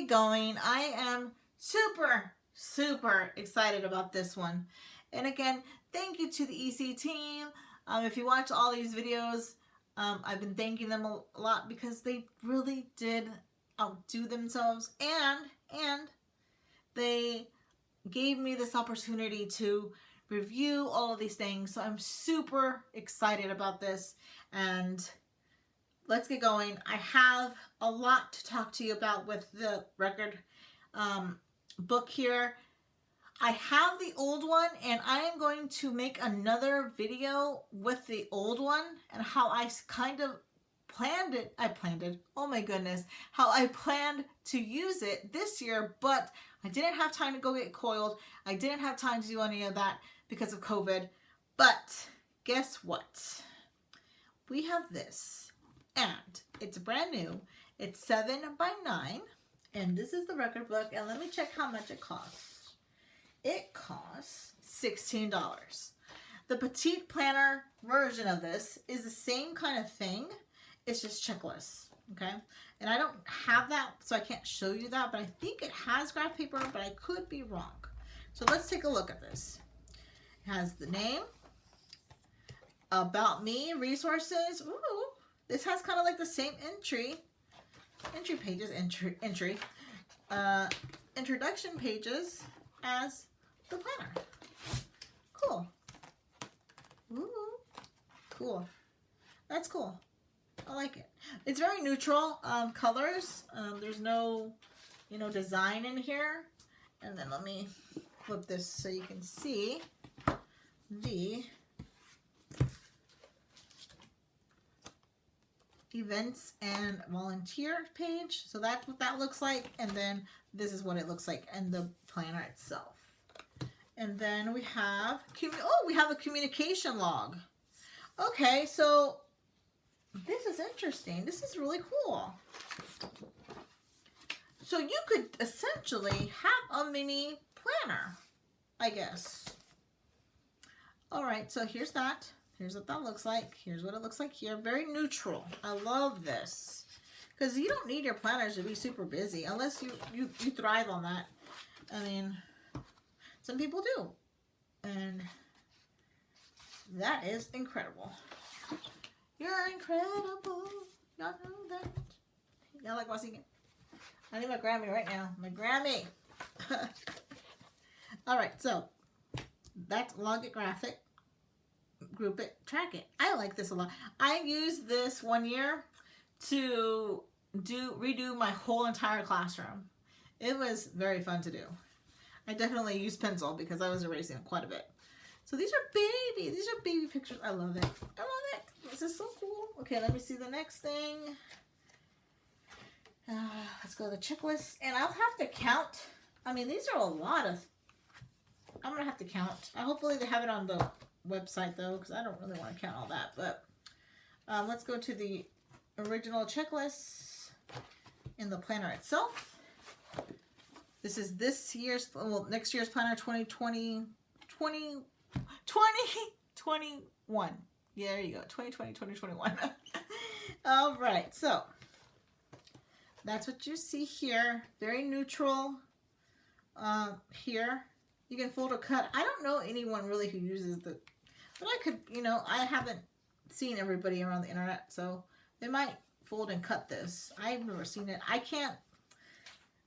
get going. I am super excited about this one. And again, thank you to the EC team. If you watch all these videos, I've been thanking them a lot because they really did outdo themselves, and they gave me this opportunity to review all of these things. So I'm super excited about this, and let's get going. I have a lot to talk to you about with the record book here. I have the old one, and I am going to make another video with the old one and how I kind of oh my goodness, how I planned to use it this year, but I didn't have time to go get coiled. I didn't have time to do any of that because of COVID. But guess what? We have this, and it's brand new. It's 7x9, and this is the record book, and let me check how much it costs. It costs $16. The petite planner version of this is the same kind of thing. It's just checklists, okay? And I don't have that, so I can't show you that, but I think it has graph paper, but I could be wrong. So let's take a look at this. It has the name, about me, resources. Ooh, this has kind of like the same introduction pages as the planner. Cool. Ooh, cool. That's cool. I like it. It's very neutral colors. There's no, design in here. And then let me flip this so you can see the events and volunteer page. So that's what that looks like. And then this is what it looks like in the planner itself. And then we have, we have a communication log. Okay, so this is interesting. This is really cool. So you could essentially have a mini planner, I guess. All right, so here's that. Here's what that looks like. Here's what it looks like here. Very neutral. I love this. Because you don't need your planners to be super busy unless you thrive on that. I mean, some people do. And that is incredible. You're incredible. Y'all know that. Y'all like my singing? I need my Grammy right now. My Grammy. All right, so that's log it, graphic, group it, track it. I like this a lot. I used this one year to redo my whole entire classroom. It was very fun to do. I definitely used pencil because I was erasing quite a bit. So these are baby pictures. I love it. I love it. This is so cool. Okay, let me see the next thing. Let's go to the checklist. And I'll have to count. I mean, these are a lot of, I'm going to have to count. Hopefully they have it on the website though, because I don't really want to count all that. But let's go to the original checklist in the planner itself. This is next year's planner, 2021. Yeah, there you go, 2020, 2021. All right, so that's what you see here. Very neutral here. You can fold or cut. I don't know anyone really who uses but I could, I haven't seen everybody around the internet, so they might fold and cut this. I've never seen it. I can't.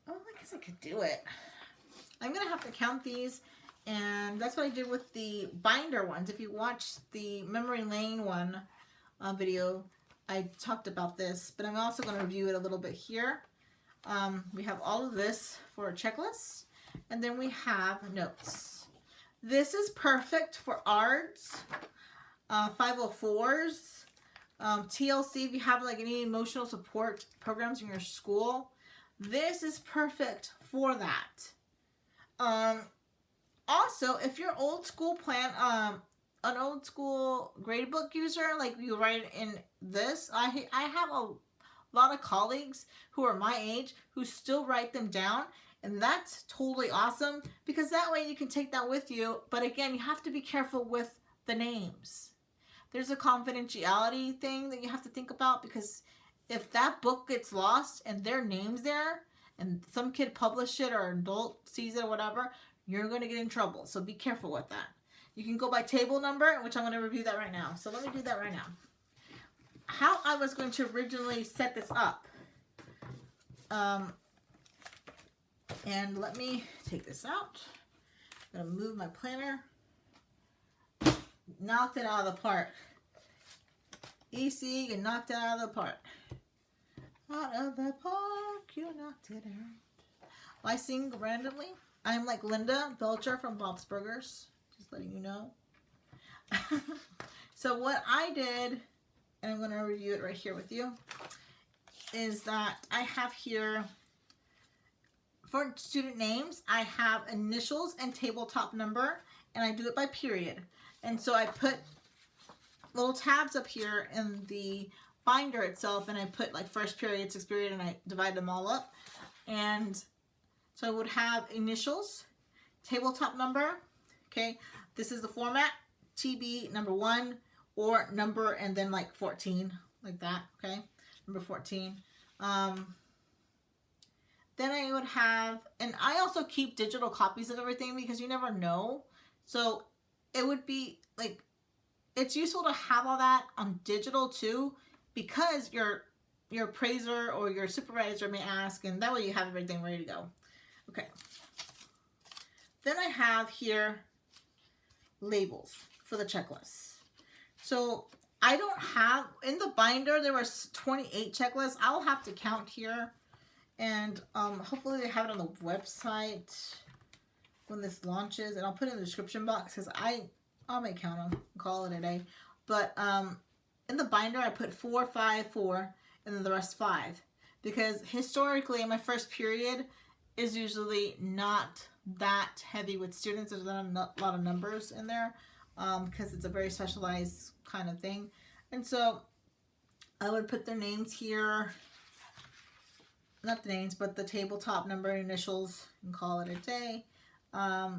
Oh, I guess I could do it. I'm going to have to count these, and that's what I did with the binder ones. If you watch the Memory Lane one video, I talked about this, but I'm also going to review it a little bit here. We have all of this for a checklist, and then we have notes. This is perfect for ARDs, 504s, TLC if you have like any emotional support programs in your school. This is perfect for that. Also, if you're old school an old school grade book user, like you write it in this, I have a lot of colleagues who are my age who still write them down, and that's totally awesome because that way you can take that with you. But again, you have to be careful with the names. There's a confidentiality thing that you have to think about, because if that book gets lost and their name's there and some kid published it or an adult sees it or whatever, you're going to get in trouble. So be careful with that. You can go by table number, which I'm going to review that right now. So let me do that right now. How I was going to originally set this up. And let me take this out. I'm going to move my planner. Knocked it out of the park. EC, you knocked it out of the park. Out of the park, you knocked it out. I sing randomly. I'm like Linda Belcher from Bob's Burgers. Just letting you know. So what I did, and I'm going to review it right here with you, is that I have here, for student names, I have initials and tabletop number, and I do it by period. And so I put little tabs up here in the binder itself, and I put like first period, sixth period, and I divide them all up. And so I would have initials, tabletop number, okay, this is the format, TB number 1, or number and then like 14, like that, okay, number 14. Then I would have, and I also keep digital copies of everything because you never know. So it would be like, it's useful to have all that on digital too, because your appraiser or your supervisor may ask, and that way you have everything ready to go. Okay. Then I have here labels for the checklist. So I don't have, in the binder there was 28 checklists. I'll have to count here, and hopefully they have it on the website when this launches, and I'll put it in the description box because I may count them and call it a day. But in the binder I put 4, 5, 4, and then the rest 5, because historically my first period is usually not that heavy with students. There's not a lot of numbers in there because it's a very specialized kind of thing. And so I would put their names here, not the names, but the tabletop number, initials, and call it a day. I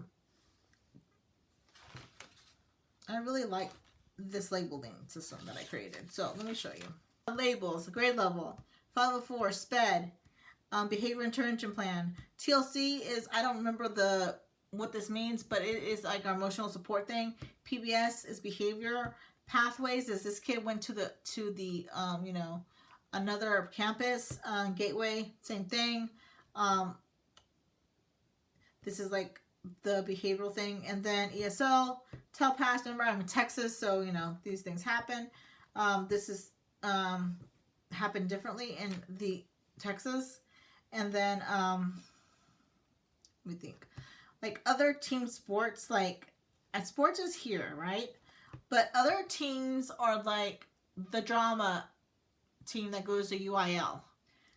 really like this labeling system that I created. So let me show you. Labels, grade level, 504, SPED, behavior intervention plan. TLC is, I don't remember what this means, but it is like our emotional support thing. PBS is behavior. Pathways is this kid went to the you know, another campus. Gateway, same thing. This is like the behavioral thing. And then ESL, tell past number. I'm in Texas, so you know these things happen. This is happened differently in the Texas. And then let me think, like other team sports, like sports is here, right? But other teams are like the drama team that goes to UIL,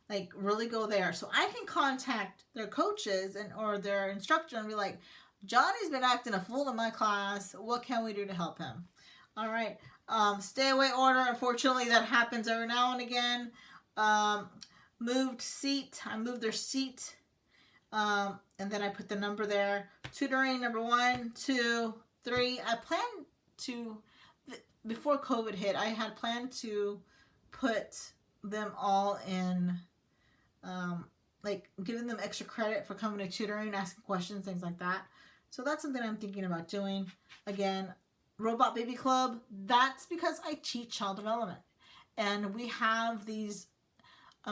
like really go there. So I can contact their coaches or their instructor and be like, Johnny's been acting a fool in my class. What can we do to help him? All right. Stay away order. Unfortunately, that happens every now and again. Moved seat. I moved their seat. And then I put the number there. Tutoring number 1, 2, 3. I planned to, before COVID hit, I had planned to put them all in, like giving them extra credit for coming to tutoring, asking questions, things like that. So that's something I'm thinking about doing. Again, Robot Baby Club, that's because I teach child development. And we have these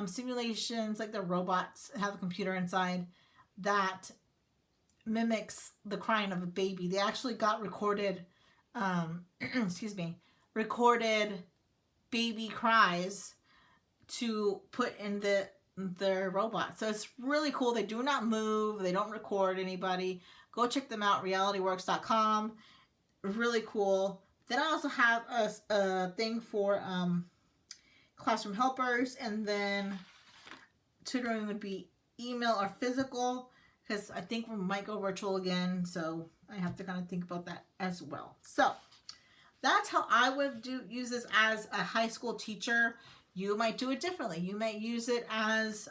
simulations, like the robots have a computer inside that mimics the crying of a baby. They actually got recorded, excuse me, recorded baby cries to put in their robot. So it's really cool. They do not move. They don't record anybody. Go check them out, realityworks.com. Really cool. Then I also have a thing for classroom helpers, and then tutoring would be email or physical, because I think we might go virtual again, so I have to kind of think about that as well. So that's how I would use this as a high school teacher. You might do it differently. You might use it as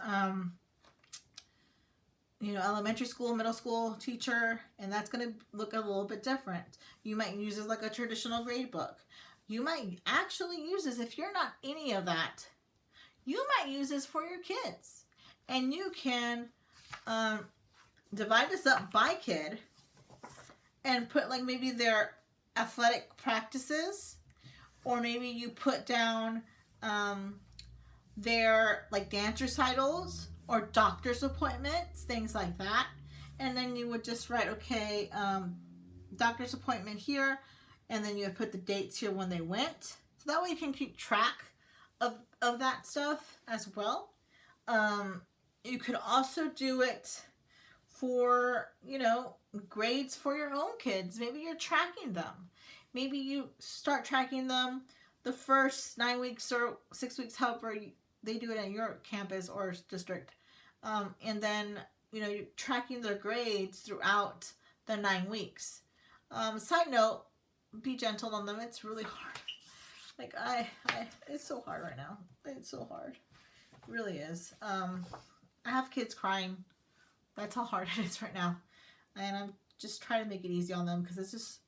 you know, elementary school, middle school teacher, and that's going to look a little bit different. You might use it like a traditional grade book. You might actually use this, if you're not any of that, you might use this for your kids. And you can divide this up by kid and put like maybe their athletic practices, or maybe you put down their like dance recitals or doctor's appointments, things like that. And then you would just write, okay, doctor's appointment here, and then you would put the dates here when they went. So that way you can keep track of that stuff as well. You could also do it for, you know, grades for your own kids. Maybe you're tracking them. Maybe you start tracking them the first 9 weeks or 6 weeks, however they do it at your campus or district. And then, you know, you're tracking their grades throughout the 9 weeks. Side note, be gentle on them. It's really hard. Like it's so hard right now. It's so hard. It really is. I have kids crying. That's how hard it is right now. And I'm just trying to make it easy on them because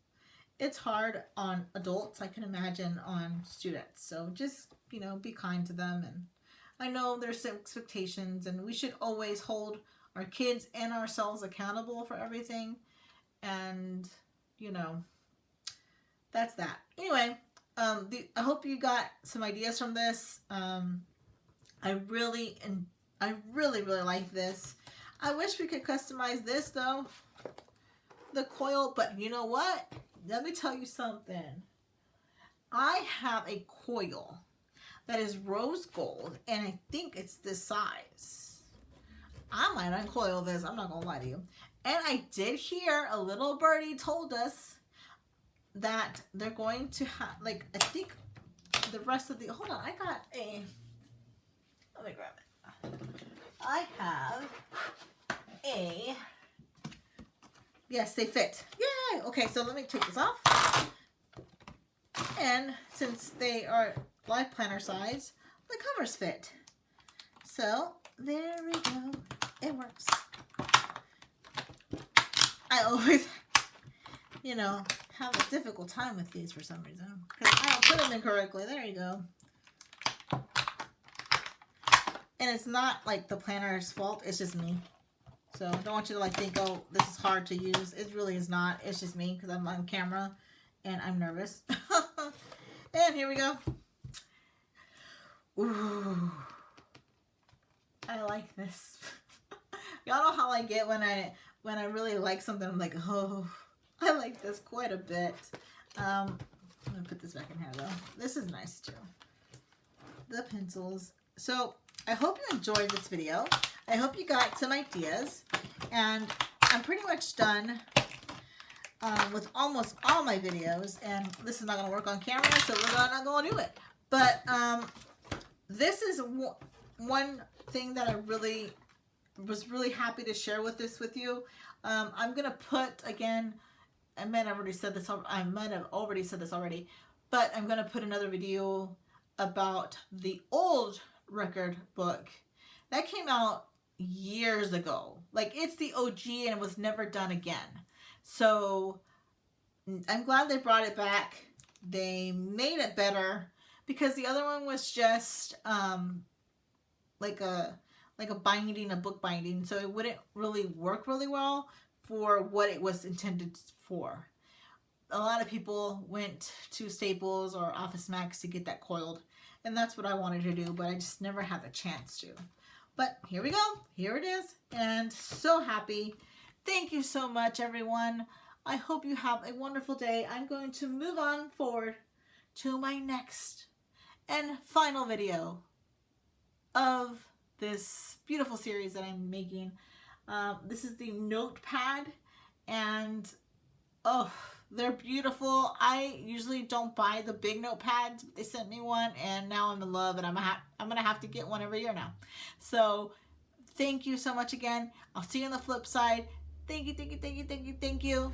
it's hard on adults. I can imagine on students. So just, you know, be kind to them. And I know there's expectations, and we should always hold our kids and ourselves accountable for everything. And, you know, that's that. Anyway, I hope you got some ideas from this. I really like this. I wish we could customize this though, the coil, but you know what? Let me tell you something. I have a coil that is rose gold, and I think it's this size. I might uncoil this, I'm not gonna lie to you. And I did hear a little birdie told us that they're going to have, like, I think the rest of the, hold on, let me grab it. I have yes, they fit. Yay! Okay, so let me take this off. And since they are life planner size, the covers fit. So there we go. It works. I always, you know, have a difficult time with these for some reason because I don't put them in correctly. There you go. And it's not like the planner's fault. It's just me. So I don't want you to like think, oh, this is hard to use. It really is not. It's just me because I'm on camera and I'm nervous. And here we go. Ooh, I like this. Y'all know how I get when I really like something. I'm like, oh, I like this quite a bit. I'm gonna put this back in here though. This is nice too. The pencils. So I hope you enjoyed this video. I hope you got some ideas, and I'm pretty much done with almost all my videos, and this is not going to work on camera, so we're not going to do it. But this is one thing that I was really happy to share with you. I'm going to put, again, I might have already said this already, but I'm going to put another video about the old record book that came out years ago. Like, it's the OG and it was never done again. So I'm glad they brought it back. They made it better because the other one was just like a binding, a book binding, so it wouldn't really work really well for what it was intended for. A lot of people went to Staples or Office Max to get that coiled, and that's what I wanted to do, but I just never had the chance to. But here we go. Here it is. And so happy. Thank you so much, everyone. I hope you have a wonderful day. I'm going to move on forward to my next and final video of this beautiful series that I'm making. This is the notepad, and oh, they're beautiful. I usually don't buy the big notepads, but they sent me one, and now I'm in love, and I'm gonna have to get one every year now. So thank you so much again. I'll see you on the flip side. Thank you, thank you, thank you, thank you, thank you.